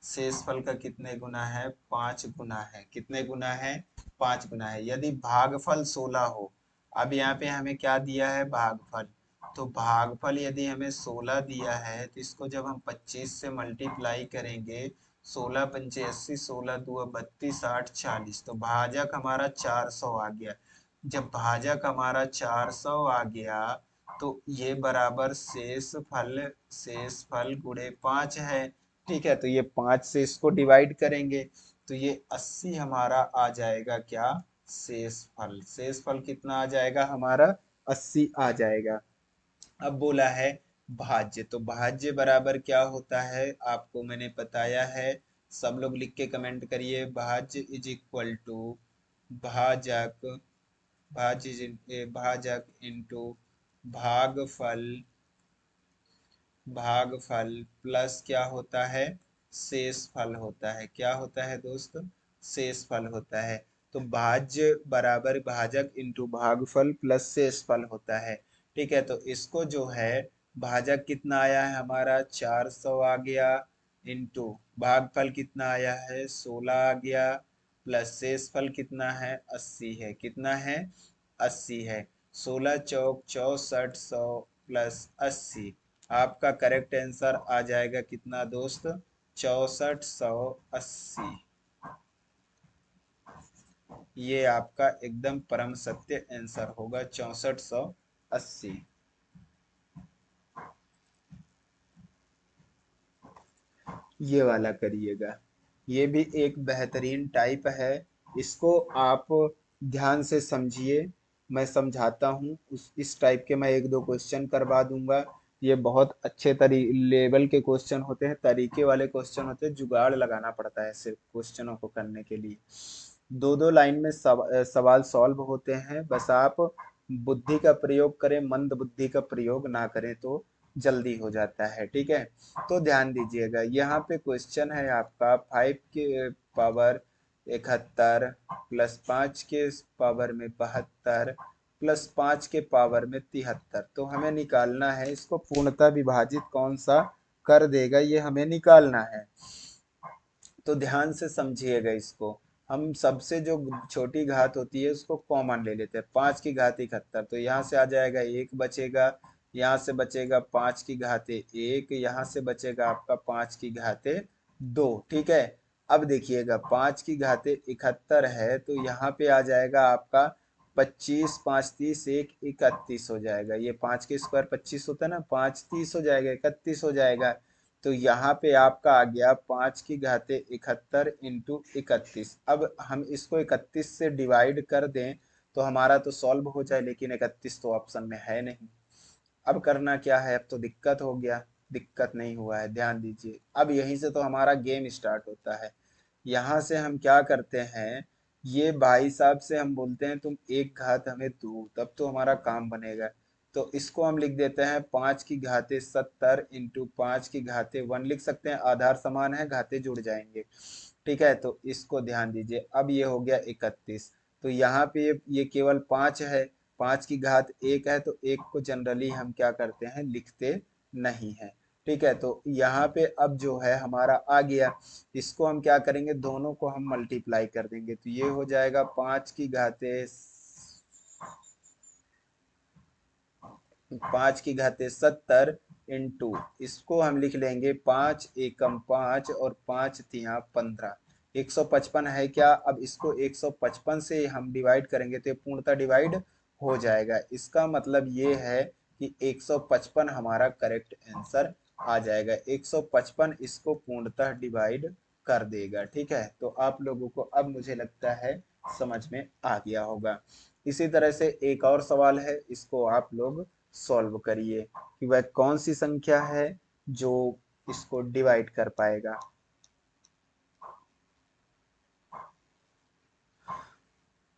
शेषफल का कितने गुना है, 5 गुना है। कितने गुना है, 5 गुना है। यदि भागफल 16 हो, अब यहाँ पे हमें क्या दिया है, भागफल, तो भागफल यदि हमें 16 दिया है तो इसको जब हम 25 से मल्टीप्लाई करेंगे, 16 पंचे 80, 16 दूआ 32, 8 40, तो भाजक हमारा 400 आ गया। जब भाजक हमारा 400 आ गया तो ये बराबर शेष फल गुणे 5 है। ठीक है, तो ये 5 से इसको डिवाइड करेंगे तो ये 80 हमारा आ जाएगा क्या, शेषफल। शेषफल कितना आ जाएगा हमारा, 80 आ जाएगा। अब बोला है भाज्य, तो भाज्य बराबर क्या होता है आपको मैंने बताया है, सब लोग लिख के कमेंट करिए। भाज्य इज इक्वल टू भाजक, भाजक इंटू भागफल, भागफल प्लस क्या होता है, शेषफल होता है। क्या होता है दोस्त, शेषफल होता है। तो भाज्य बराबर भाजक इंटू भागफल प्लस शेषफल होता है। ठीक है, तो इसको जो है भाजक कितना आया है हमारा 400 आ गया, इंटू भागफल कितना आया है 16 आ गया, प्लस शेषफल कितना है 80 है। कितना है, 80 है। 16 चौक 64, 100 प्लस 80, आपका करेक्ट आंसर आ जाएगा कितना दोस्त, 6480। ये आपका एकदम परम सत्य आंसर होगा 6480। ये वाला करिएगा, ये भी एक बेहतरीन टाइप है। इसको आप ध्यान से समझिए, मैं समझाता हूँ। उस इस टाइप के मैं एक दो क्वेश्चन करवा दूंगा। ये बहुत अच्छे लेवल के क्वेश्चन होते हैं, तरीके वाले क्वेश्चन होते हैं, जुगाड़ लगाना पड़ता है ऐसे क्वेश्चनों को करने के लिए। दो दो लाइन में सवाल सॉल्व होते हैं, बस आप बुद्धि का प्रयोग करें, मंद बुद्धि का प्रयोग ना करें तो जल्दी हो जाता है। ठीक है, तो ध्यान दीजिएगा, यहाँ पे क्वेश्चन है आपका 5 के पावर 71 प्लस 5 के पावर में 72 प्लस 5 के पावर में 73। तो हमें निकालना है इसको पूर्णतः विभाजित कौन सा कर देगा, ये हमें निकालना है। तो ध्यान से समझिएगा इसको। हम सबसे जो छोटी घात होती है उसको कॉमन ले लेते हैं, 5 की घात 71, तो यहाँ से आ जाएगा 1 बचेगा, यहाँ से बचेगा 5 की घाते 1, यहाँ से बचेगा आपका 5 की घाते 2। ठीक है, अब देखिएगा 5 की घाते 71 है तो यहाँ पे आ जाएगा आपका 25, 5 30, 1 31 हो जाएगा। ये 5 के स्क्वायर 25 होता है ना, 5 30 हो जाएगा, 31 हो जाएगा। तो यहाँ पे आपका आ गया 5 की घाते 71 इंटू 31। अब हम इसको 31 से डिवाइड कर दें तो हमारा तो सॉल्व हो जाए, लेकिन 31 तो ऑप्शन में है नहीं। अब करना क्या है, अब तो दिक्कत हो गया। दिक्कत नहीं हुआ है, ध्यान दीजिए। अब यहीं से तो हमारा गेम स्टार्ट होता है। यहाँ से हम क्या करते हैं, ये भाई साहब से हम बोलते हैं तुम एक घात हमें दो, तब तो हमारा काम बनेगा। तो इसको हम लिख देते हैं 5 की घाते 70 इंटू 5 की घाते 1 लिख सकते हैं। आधार समान है, घाते जुड़ जाएंगे। ठीक है, तो इसको ध्यान दीजिए। अब ये हो गया 31। तो यहाँ पे ये केवल 5 है, 5 की घात 1 है, तो 1 को जनरली हम क्या करते हैं, लिखते नहीं है। ठीक है, तो यहाँ पे अब जो है हमारा आ गया। इसको हम क्या करेंगे, दोनों को हम मल्टीप्लाई कर देंगे, तो ये हो जाएगा 5 की घाते 70 इसको हम लिख लेंगे 5 एकम 5 और 5 तिया 15। 155 है क्या, अब इसको 155 से हम डिवाइड करेंगे तो ये पूर्णतः डिवाइड हो जाएगा। इसका मतलब ये है कि 155 हमारा करेक्ट आंसर आ जाएगा। 155 इसको पूर्णतः डिवाइड कर देगा। ठीक है, तो आप लोगों को अब मुझे लगता है समझ में आ गया होगा। इसी तरह से एक और सवाल है, इसको आप लोग सॉल्व करिए कि वह कौन सी संख्या है जो इसको डिवाइड कर पाएगा।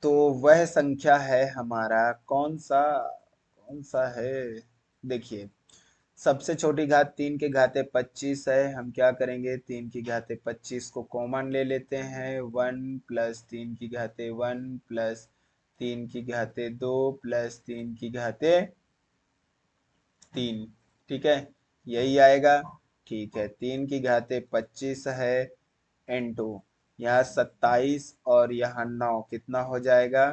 तो वह संख्या है हमारा कौन सा है, देखिए। सबसे छोटी घात 3 की घाते 25 है। हम क्या करेंगे, 3 की घाते 25 को कॉमन ले लेते हैं। 1 प्लस 3 की घाते 1 प्लस 3 की घाते 2 प्लस 3 की घाते 3। ठीक है, यही आएगा। ठीक है, 3 की घाते 25 है इंटू यहाँ 27 और यहाँ 9 कितना हो जाएगा,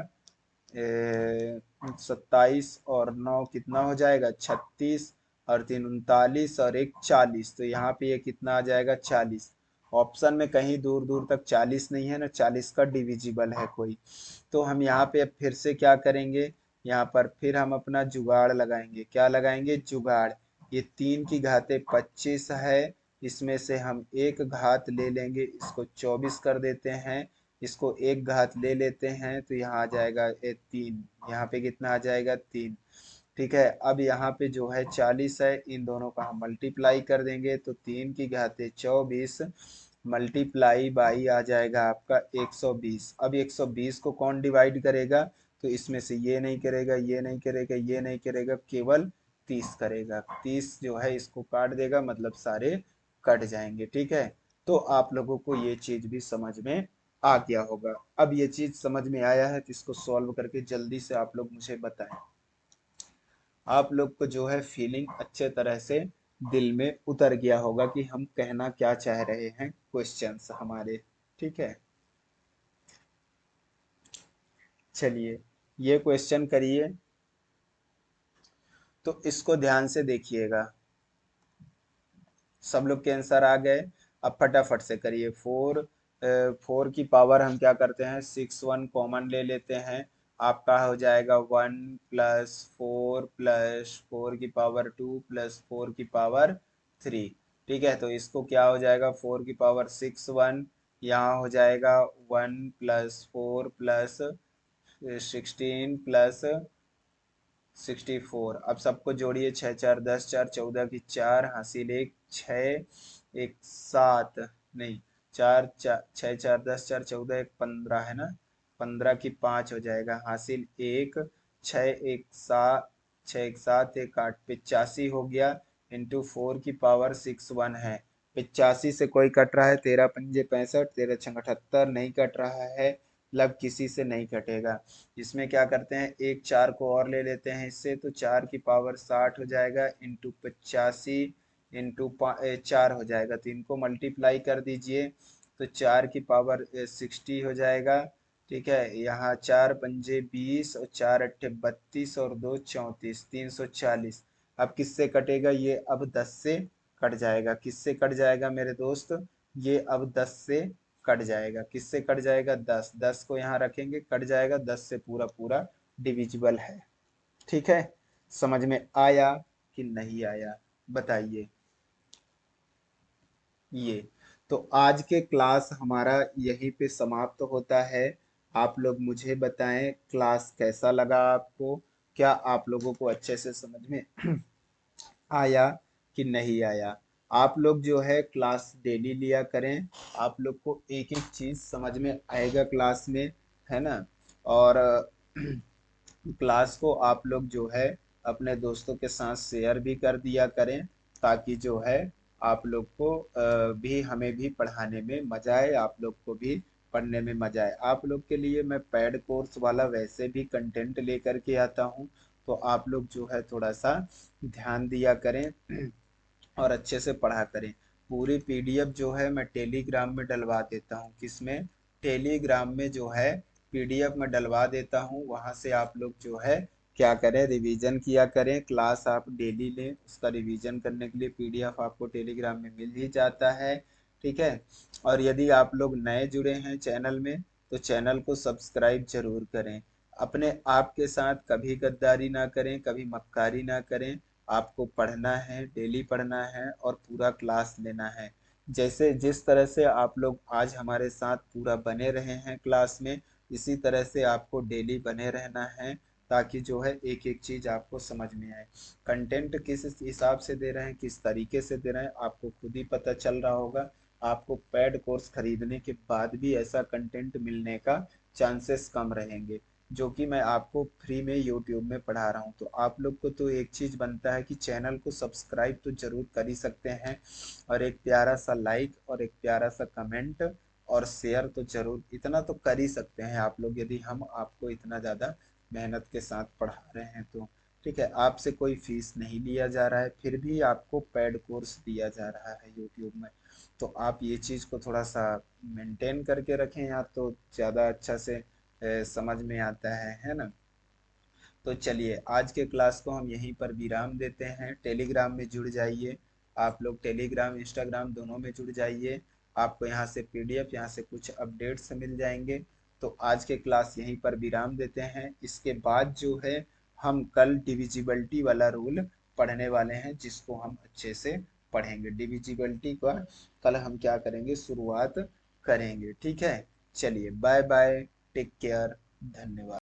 27 और 9 कितना हो जाएगा, 36 और 3 39 और 1 40। तो यहाँ पे ये कितना आ जाएगा, 40। ऑप्शन में कहीं दूर दूर तक 40 नहीं है ना, 40 का डिविजिबल है कोई। तो हम यहाँ पे अब फिर से क्या करेंगे, यहाँ पर फिर हम अपना जुगाड़ लगाएंगे। क्या लगाएंगे, जुगाड़। ये 3 की घाते 25 है, इसमें से हम एक घात ले लेंगे, इसको 24 कर देते हैं। इसको एक घात ले लेते हैं तो यहाँ आ जाएगा 3। यहाँ पे कितना आ जाएगा, 3। ठीक है, अब यहाँ पे जो है 40 है, इन दोनों का हम मल्टीप्लाई कर देंगे तो 3 की घाते 24 मल्टीप्लाई बाई आ जाएगा आपका 120। अब 120 को कौन डिवाइड करेगा, तो इसमें से ये नहीं करेगा, ये नहीं करेगा, ये नहीं करेगा, केवल 30 करेगा। 30 जो है इसको काट देगा, मतलब सारे कट जाएंगे। ठीक है, तो आप लोगों को ये चीज भी समझ में आ गया होगा। अब ये चीज समझ में आया है तो इसको सॉल्व करके जल्दी से आप लोग मुझे बताएं। आप लोग को जो है फीलिंग अच्छे तरह से दिल में उतर गया होगा कि हम कहना क्या चाह रहे हैं क्वेश्चंस हमारे। ठीक है, चलिए ये क्वेश्चन करिए, तो इसको ध्यान से देखिएगा। सब लोग के आंसर आ गए। अब फटाफट से करिए। 4 की पावर हम क्या करते हैं, 6 1 कॉमन ले लेते हैं। आपका हो जाएगा 1 प्लस 4 प्लस 4 की पावर 2 प्लस 4 की पावर 3। ठीक है, तो इसको क्या हो जाएगा, 4 की पावर 6 1, यहाँ हो जाएगा 1 प्लस 4 प्लस 16 प्लस 64। अब सबको जोड़िए, 6 4 10 4 14 की 4 हासिल 1 6 1 7 नहीं, 4 6 4 10 4 14 1 15 है ना। 15 की 5 हो जाएगा, हासिल 1 6 1 7 6 1 7 1 8 85 हो गया। इंटू 4 की पावर 6 1 है। 85 से कोई कट रहा है, 13 पंजे 65, 13 छंग 78, नहीं कट रहा है। लग किसी से नहीं कटेगा। इसमें क्या करते हैं, एक 4 को और ले लेते हैं इससे, तो 4 की पावर 60 हो जाएगा इंटू 85 इंटू 4 हो जाएगा। तो इनको मल्टीप्लाई कर दीजिए, तो 4 की पावर 60 हो जाएगा। ठीक है, यहाँ 4 पंजे 20 और 4 अट्ठे 32 और 2 34, 340। अब किससे कटेगा ये, अब 10 से कट जाएगा। किससे कट जाएगा मेरे दोस्त, ये अब 10 से कट जाएगा। किससे कट जाएगा, 10। 10 को यहाँ रखेंगे, कट जाएगा। 10 से पूरा पूरा डिविजिबल है। ठीक है, समझ में आया कि नहीं आया, बताइए। ये तो आज के क्लास हमारा यहीं पे समाप्त होता है। आप लोग मुझे बताएं क्लास कैसा लगा आपको, क्या आप लोगों को अच्छे से समझ में आया कि नहीं आया। आप लोग जो है क्लास डेली लिया करें, आप लोग को एक एक चीज समझ में आएगा क्लास में, है ना। और क्लास को आप लोग जो है अपने दोस्तों के साथ शेयर भी कर दिया करें, ताकि जो है आप लोग को भी, हमें भी पढ़ाने में मजा आए, आप लोग को भी पढ़ने में मजा आए। आप लोग के लिए मैं पेड कोर्स वाला वैसे भी कंटेंट लेकर के आता हूँ, तो आप लोग जो है थोड़ा सा ध्यान दिया करें और अच्छे से पढ़ा करें। पूरी पीडीएफ जो है मैं टेलीग्राम में डलवा देता हूँ। किसमें? टेलीग्राम में जो है पीडीएफ में डलवा देता हूँ। वहां से आप लोग जो है क्या करें, रिवीजन किया करें। क्लास आप डेली लें, उसका रिवीजन करने के लिए पीडीएफ आपको टेलीग्राम में मिल ही जाता है। ठीक है। और यदि आप लोग नए जुड़े हैं चैनल में, तो चैनल को सब्सक्राइब जरूर करें। अपने आप के साथ कभी गद्दारी ना करें, कभी मक्कारी ना करें। आपको पढ़ना है, डेली पढ़ना है और पूरा क्लास लेना है। जैसे जिस तरह से आप लोग आज हमारे साथ पूरा बने रहे हैं क्लास में, इसी तरह से आपको डेली बने रहना है, ताकि जो है एक एक चीज आपको समझ में आए। कंटेंट किस हिसाब से दे रहे हैं, किस तरीके से दे रहे हैं, आपको खुद ही पता चल रहा होगा। आपको पेड कोर्स खरीदने के बाद भी ऐसा कंटेंट मिलने का चांसेस कम रहेंगे, जो कि मैं आपको फ्री में यूट्यूब में पढ़ा रहा हूँ। तो आप लोग को तो एक चीज बनता है कि चैनल को सब्सक्राइब तो जरूर कर ही सकते हैं, और एक प्यारा सा लाइक और एक प्यारा सा कमेंट और शेयर तो जरूर, इतना तो कर ही सकते हैं आप लोग, यदि हम आपको इतना ज्यादा मेहनत के साथ पढ़ा रहे हैं तो। ठीक है। आपसे कोई फीस नहीं लिया जा रहा है, फिर भी आपको पेड कोर्स दिया जा रहा है यूट्यूब में। तो आप ये चीज को थोड़ा सा मेंटेन करके रखें, या तो ज्यादा अच्छा से समझ में आता है ना। तो चलिए आज के क्लास को हम यहीं पर विराम देते हैं। टेलीग्राम में जुड़ जाइए, आप लोग टेलीग्राम इंस्टाग्राम दोनों में जुड़ जाइए। आपको यहाँ से पीडीएफ, यहाँ से कुछ अपडेट्स मिल जाएंगे। तो आज के क्लास यहीं पर विराम देते हैं। इसके बाद जो है हम कल डिविजिबिलिटी वाला रूल पढ़ने वाले हैं, जिसको हम अच्छे से पढ़ेंगे। डिविजिबिलिटी का कल हम क्या करेंगे, शुरुआत करेंगे। ठीक है। चलिए बाय बाय, टेक केयर, धन्यवाद।